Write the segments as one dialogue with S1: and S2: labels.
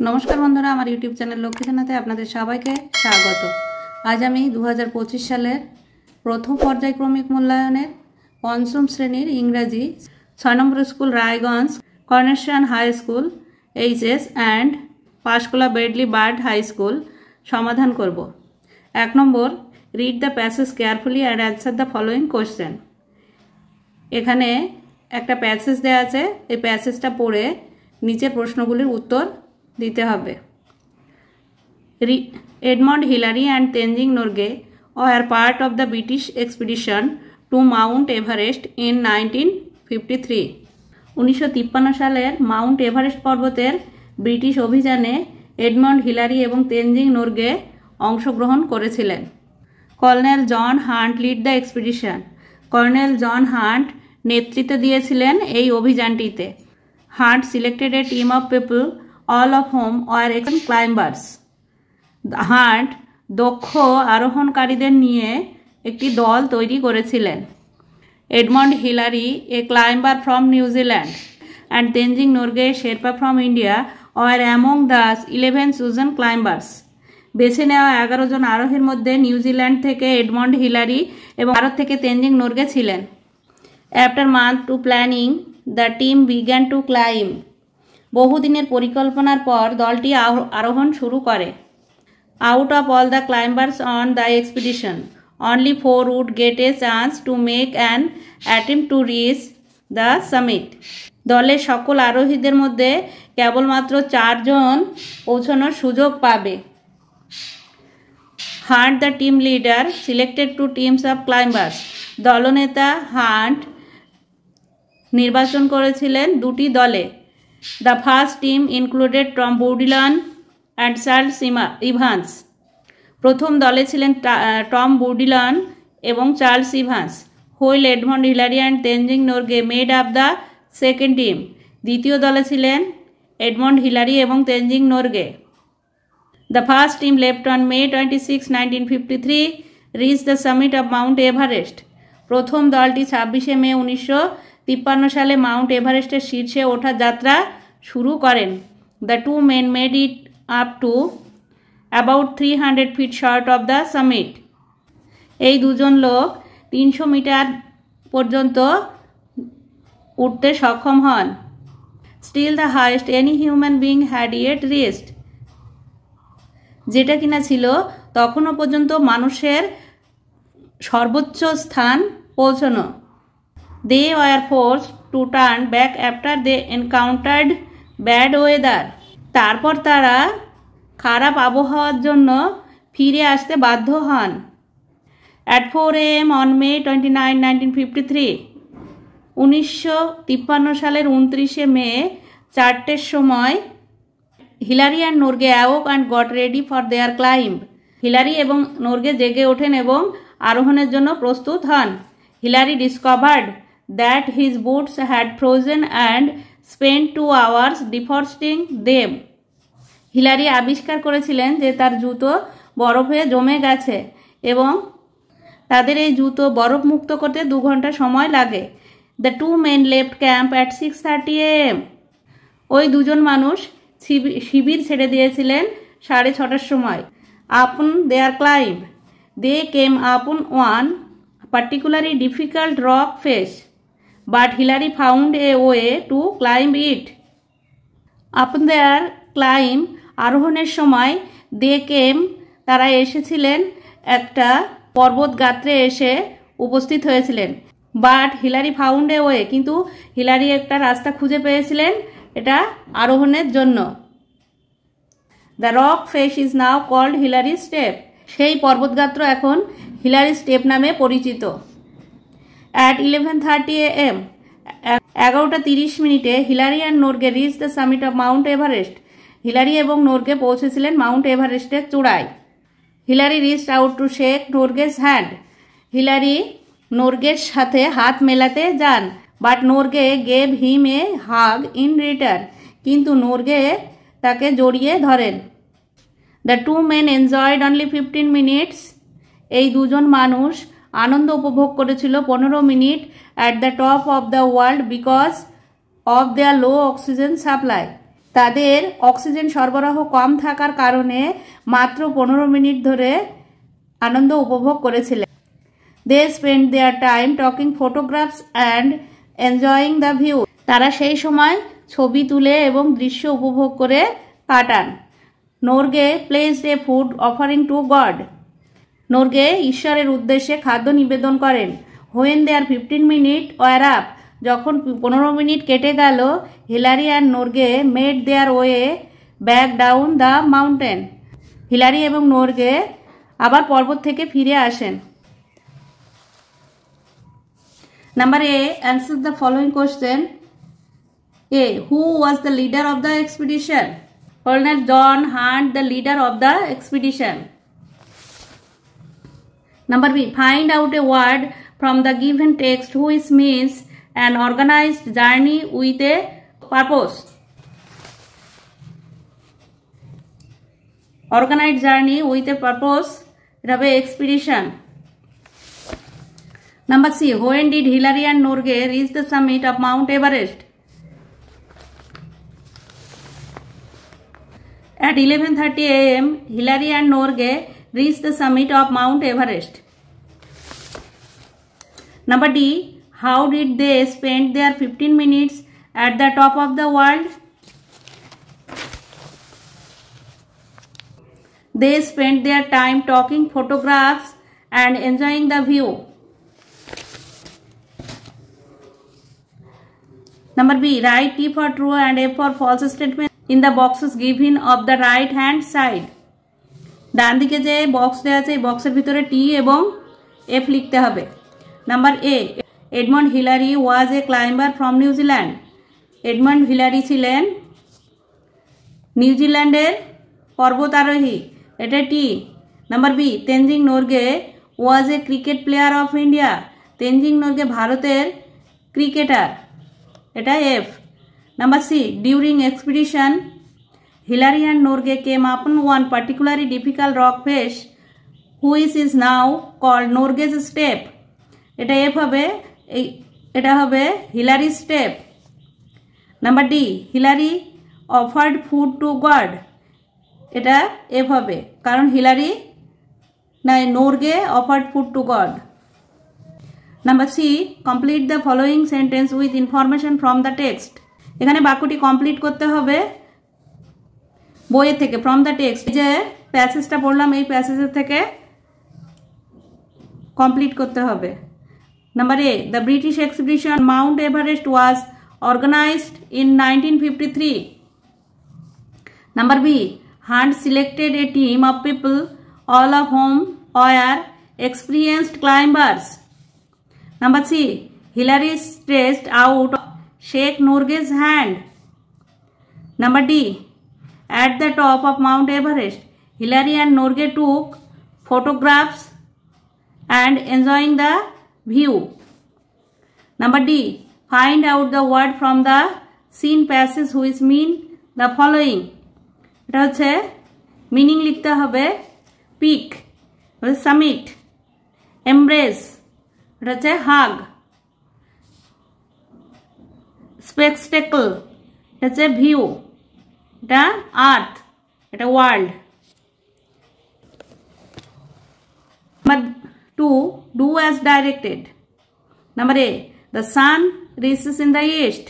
S1: नमस्कार बंधुरा आमार यूट्यूब चैनल लक्ष्मीसेनाते आपनादेर सबाइके स्वागत। आज आमी 2025 सालेर प्रथम पर्यायक्रमिक मूल्यायनेर पंचम श्रेणीर इंग्राजी 6 number school Raiganj coronation high school HS and पाशकुला बेडली बार्ड हाई स्कूल समाधान करब। 1 number read the passage carefully and answer the following question. एखाने एक पैसेज देया आछे, एई पैसेजटा पढ़े नीचे प्रश्नगुलिर उत्तर दीते हबे। Edmund Hillary and Tenzing Norgay are part of the British expedition to Mount Everest in 1953। 1953 सालेर माउंट एभारेस्ट पर्वतेर ब्रिटिश अभियाने एडमंड हिलारी एवं तेनजिंग नोरगे अंशग्रहण करेছিলেন। Colonel John Hunt lead the expedition. Colonel John Hunt नेतृत्व दिएছিলেন এই অভিযানটিতে। Hunt selected a team of people all of whom were excellent climbers। Hunt दक्ष आरोहणकारीদের নিয়ে একটি দল তৈরি করেছিলেন। Edmund Hillary A climber from New Zealand and Tenzing Norgay Sherpa from India were among the 11 chosen climbers। বেছে নেওয়া 11 জন আরোহীর মধ্যে নিউজিল্যান্ড থেকে এডমন্ড হিলারি এবং ভারত থেকে তেনজিং নোরগে ছিলেন। After month to planning the team began to climb। বহুদিনের পরিকল্পনার পর দলটি আরোহণ শুরু করে। Out of all the climbers on the expedition only 4 would get a chance to make an attempt to reach the summit। দলের সকল আরোহীদের মধ্যে কেবলমাত্র 4 জন পৌঁছানোর সুযোগ পাবে। Hunt the team leader selected two teams of climbers. দলনেতা হান্ট নির্বাচন করেছিলেন দুটি দলে। The first team included Tom Bourdillon and Charles Evans। প্রথম দলে ছিলেন টম বুর্ডিলন এবং Charles Evans. Wheel Edmund Hillary and Tenzing Norgay made up the second team. দ্বিতীয় দলে ছিলেন এডমন্ড হিলারি এবং Tenzing Norgay. The first team left on May 26, 1953, reached the summit of Mount Everest। প্রথম দলটি 26 মে 1953 সালে মাউন্ট এভারেস্টের শীর্ষে ওঠার যাত্রা শুরু করেন। The two men made it up to about 300 feet short of the summit. এই দুজন লোক 300 মিটার পর্যন্ত উঠতে সক্ষম হন। Still the highest any human being had yet reached. যেটা কিনা ছিল তখনও পর্যন্ত মানুষের সর্বোচ্চ স্থান পৌঁছানো। They were forced to turn back after they encountered bad weather। তারপর তারা খারাপ আবহাওয়ার জন্য ফিরে আসতে বাধ্য হন। At 4 AM on May 29, 1953, 1953 সালের 29 মে 4টের সময় Hillary and Norgay অ্যাওক and got ready for their climb. Hillary এবং নোরগে জেগে ওঠেন এবং আরোহণের জন্য প্রস্তুত হন। Hillary discovered that his boots had frozen and spent 2 hours defrosting them। Hillary আবিষ্কার করেছিলেন যে তার জুতো বরফে জমে গেছে এবং তাদের এই জুতো বরফ মুক্ত করতে 2 ঘন্টা সময় লাগে। The two men left camp at 6:30 AM। ওই দুজন মানুষ শিবির ছেড়ে দিয়েছিলেন 6:30টার সময়। Upon their climb they came upon one particularly difficult rock face, but Hillary found a way to climb it। Upon their climb আরোহণের সময় they came তারা এসেছিলেন একটা পর্বত গাত্রে এসে উপস্থিত হয়েছিলেন। But Hillary found a way কিন্তু হিলারি একটা রাস্তা খুঁজে পেয়েছিলেন এটা আরোহণের জন্য। The rock face is now called Hillary step. সেই পর্বতগাত্র এখন হিলারি স্টেপ নামে পরিচিত। At 11:30 AM 11:30 মিনিটে Hillary and Norgay reach the summit of Mount Everest. Hillary এবং নোরগে পৌঁছেছিলেন মাউন্ট এভারেস্টের চূড়ায়। Hillary reached out to shake Norgay's hand. Hillary নোরগের সাথে হাত মেলাতে যান। But Norgay gave him a hug in return. কিন্তু নোরগে তাকে জড়িয়ে ধরেন। The two men enjoyed only 15 minutes. এই দুজন মানুষ আনন্দ উপভোগ করেছিল 15 minute at the top of the world because of there low oxygen supply. তাদের অক্সিজেন সরবরাহ কম থাকার কারণে মাত্র 15 মিনিট ধরে আনন্দ উপভোগ করেছিলেন। They spend their time talking photographs and enjoying the view. তারা সেই সময় ছবি তুলে এবং দৃশ্য উপভোগ করে কাটান। Norgay placed a food offering to God. Norgay ঈশ্বরের উদ্দেশ্যে খাদ্য নিবেদন করেন। When their 15 minute were up, যখন 15 মিনিট কেটে গেল, Hillary and Norgay made their way back down the mountain. হিলারি এবং নোরগে আবার পর্বত থেকে ফিরে আসেন। Number A, answer the following question. A. Who was the leader of the expedition? Colonel John Hunt, the leader of the expedition. Number B. Find out a word from the given text which means an organized journey with a purpose. Organized journey with a purpose. It have a expedition. Number C. When did Hillary and Norgay reach the summit of Mount Everest? At 11:30 a.m., Hillary and Norgay reached the summit of Mount Everest. Number D. How did they spend their 15 minutes at the top of the world? They spent their time taking photographs and enjoying the view. Number B. Write T for true and F for false statement in the boxes given of the right hand side. ডান দিকে যে box দেওয়া আছে এই বক্সের ভিতরে টি এবং F লিখতে হবে। Number A, Edmund Hillary was a climber from নিউজিল্যান্ড। এডমন্ড হিলারি ছিলেন নিউজিল্যান্ডের পর্বতারোহী, এটা T. Number B, Tenzing Norgay was a cricket player of India. Tenzing Norgay ভারতের ক্রিকেটার, এটা F. Number C, during expedition, Hillary and Norgay came upon one particularly difficult rock face, which is now called Norgay's step. এটা F হবে, এটা হবে Hillary's step. Number D, Hillary offered food to God. এটা F হবে, কারণ Hillary নাই Norgay offered food to God. Number C, complete the following sentence with information from the text. এখানে বাক্যটি কমপ্লিট করতে হবে বইয়ের থেকে, ফ্রম দ্য টেক্সট। যে প্যাসেজটা পড়লাম এই প্যাসেজের থেকে কমপ্লিট করতে হবে। Number A, the British expedition Mount Everest was organised in 1953. Number B, Hunt selected a team of people all of whom are experienced climbers. Number C, Hillary stretched out shake Norgay's hand. Number D, at the top of Mount Everest, Hillary and Norgay took photographs and enjoying the view. Number D, find out the word from the scene passage which mean the following. এটা হচ্ছে meaning লিখতে হবে pick, summit, embrace, এটা হচ্ছে হাগ, spectacle, এটা হচ্ছে view, এটা earth, এটা world. Number 2, do as directed. Number A, the sun rises in the east.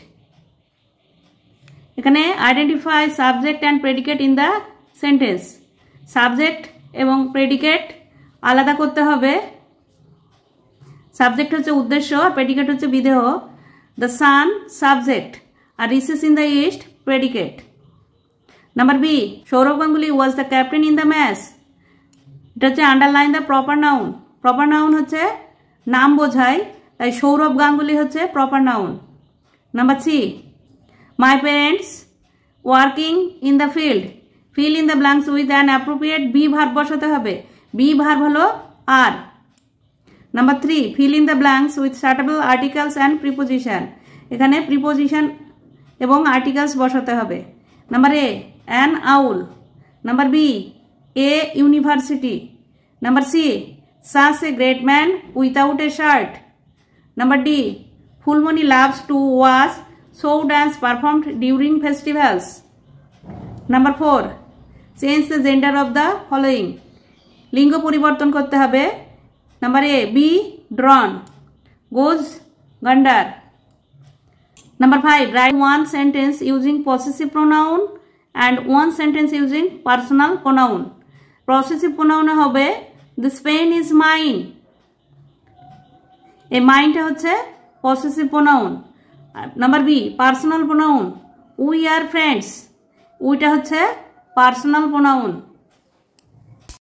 S1: এখানে identify subject and predicate in the sentence. Subject এবং প্রেডিকেট আলাদা করতে হবে। সাবজেক্ট হচ্ছে উদ্দেশ্য আর প্রেডিকেট হচ্ছে বিধেয়। দ্য সান সাবজেক্ট আর rises in the east predicate. Number B, Sourav Ganguly was the captain in the match. এটা হচ্ছে underline the proper noun. Proper noun হচ্ছে নাম বোঝায়, তাই সৌরভ গাঙ্গুলি হচ্ছে proper noun. Number C, my parents working in the field. Fill in the blanks with an appropriate be verb বসাতে হবে। Be verb হলো are. Number 3, fill in the blanks with suitable articles and preposition. এখানে preposition এবং articles বসাতে হবে। Number A, an owl. Number B, a university. Number C, such a great man without a shirt. Number D, Phulmoni loves to watch Chhau dance performed during festivals. Number 4, change the gender of the following. লিঙ্গ পরিবর্তন করতে হবে। Number A, bee drone, goose gander. Number 5, write one sentence using possessive pronoun and one sentence using personal pronoun. Possessive প্রোনাউনে হবে this pen is mine. এই মাইনটা হচ্ছে possessive pronoun. Number B, personal pronoun, we are friends. উইটা হচ্ছে personal pronoun.